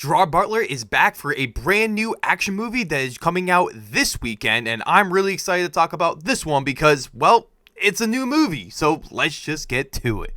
Gerard Butler is back for a brand new action movie that is coming out this weekend, and I'm really excited to talk about this one because, well, it's a new movie, so let's just get to it.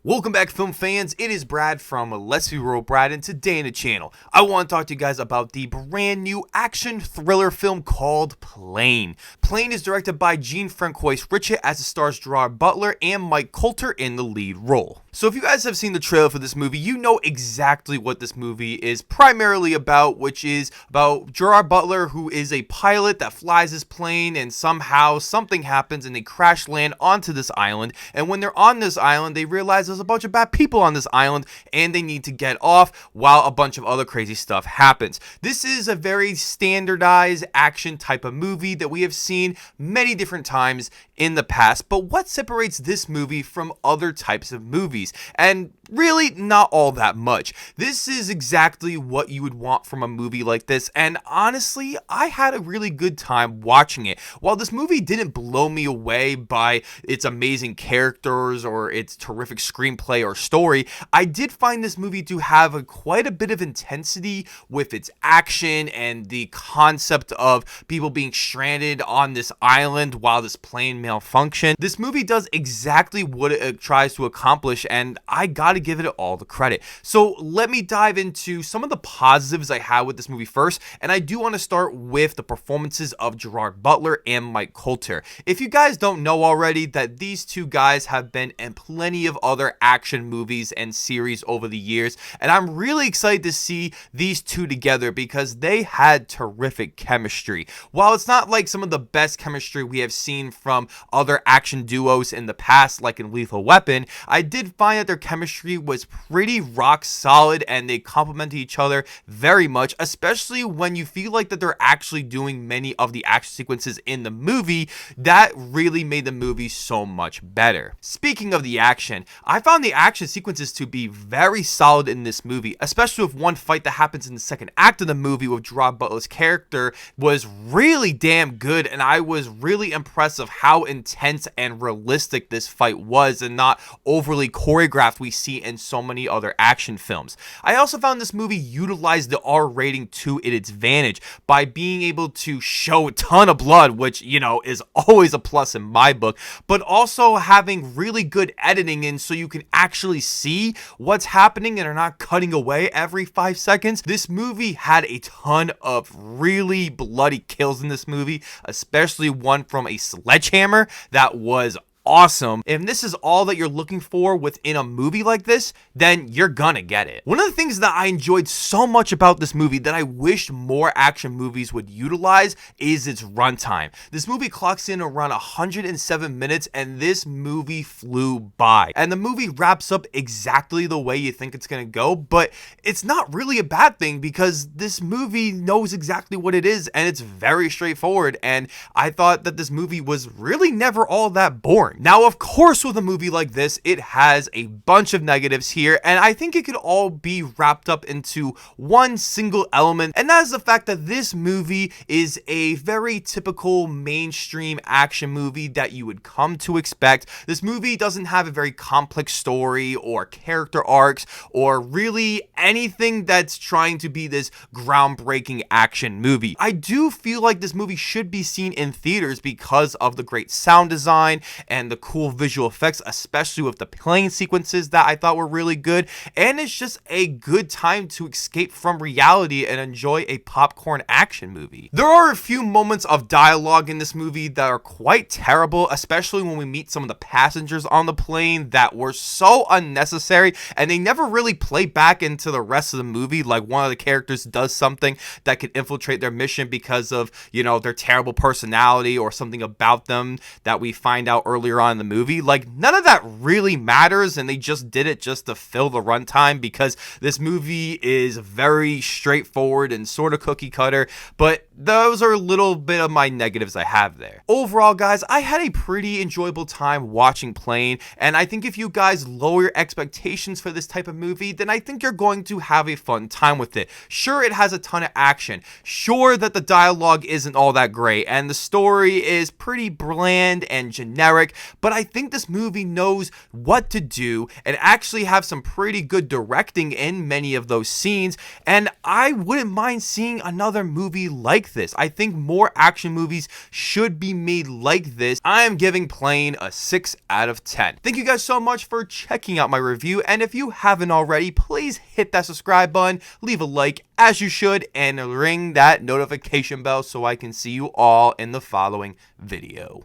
Welcome back, film fans. It is Brad from Let's Be Real Brad, and today in the channel, I want to talk to you guys about the brand new action thriller film called Plane. Plane is directed by Jean-François Richet, as it stars Gerard Butler and Mike Colter in the lead role. So if you guys have seen the trailer for this movie, you know exactly what this movie is primarily about, which is about Gerard Butler, who is a pilot that flies his plane, and somehow something happens and they crash land onto this island. And when they're on this island, they realize there's a bunch of bad people on this island and they need to get off while a bunch of other crazy stuff happens. This is a very standardized action type of movie that we have seen many different times in the past, but what separates this movie from other types of movies? And really not all that much. This is exactly what you would want from a movie like this, and honestly, I had a really good time watching it. While this movie didn't blow me away by its amazing characters or its terrific screenplay or story, I did find this movie to have quite a bit of intensity with its action and the concept of people being stranded on this island while this plane malfunctioned. This movie does exactly what it tries to accomplish, and I gotta give it all the credit. So let me dive into some of the positives I had with this movie first, and I do want to start with the performances of Gerard Butler and Mike Colter. If you guys don't know already, that these two guys have been in plenty of other action movies and series over the years, and I'm really excited to see these two together because they had terrific chemistry. While it's not like some of the best chemistry we have seen from other action duos in the past, like in Lethal Weapon, I did find that their chemistry was pretty rock solid and they complemented each other very much, especially when you feel like that they're actually doing many of the action sequences in the movie. That really made the movie so much better. Speaking of the action, I found the action sequences to be very solid in this movie, especially with one fight that happens in the second act of the movie with Gerard Butler's character was really damn good, and I was really impressed of how intense and realistic this fight was and not overly choreographed we see in so many other action films. I also found this movie utilized the R rating to its advantage by being able to show a ton of blood, which, you know, is always a plus in my book, but also having really good editing in so you can actually see what's happening and are not cutting away every 5 seconds. This movie had a ton of really bloody kills in this movie, especially one from a sledgehammer that was awesome. If this is all that you're looking for within a movie like this, then you're gonna get it. One of the things that I enjoyed so much about this movie that I wished more action movies would utilize is its runtime. This movie clocks in around 107 minutes, and this movie flew by. And the movie wraps up exactly the way you think it's gonna go, but it's not really a bad thing because this movie knows exactly what it is, and it's very straightforward, and I thought that this movie was really never all that boring. Now, of course, with a movie like this, it has a bunch of negatives here, and I think it could all be wrapped up into one single element, and that is the fact that this movie is a very typical mainstream action movie that you would come to expect. This movie doesn't have a very complex story or character arcs or really anything that's trying to be this groundbreaking action movie. I do feel like this movie should be seen in theaters because of the great sound design and the cool visual effects, especially with the plane sequences that I thought were really good, and it's just a good time to escape from reality and enjoy a popcorn action movie. There are a few moments of dialogue in this movie that are quite terrible, especially when we meet some of the passengers on the plane that were so unnecessary, and they never really play back into the rest of the movie. Like, one of the characters does something that could infiltrate their mission because of, you know, their terrible personality or something about them that we find out earlier on in the movie. Like, none of that really matters, and they just did it just to fill the runtime because this movie is very straightforward and sort of cookie cutter, but those are a little bit of my negatives I have there. Overall, guys, I had a pretty enjoyable time watching Plane, and I think if you guys lower your expectations for this type of movie, then I think you're going to have a fun time with it. Sure, it has a ton of action. Sure that the dialogue isn't all that great, and the story is pretty bland and generic, but I think this movie knows what to do and actually have some pretty good directing in many of those scenes, and I wouldn't mind seeing another movie like this. I think more action movies should be made like this. I am giving Plane a 6 out of 10. Thank you guys so much for checking out my review, and if you haven't already, please hit that subscribe button, leave a like as you should, and ring that notification bell so I can see you all in the following video.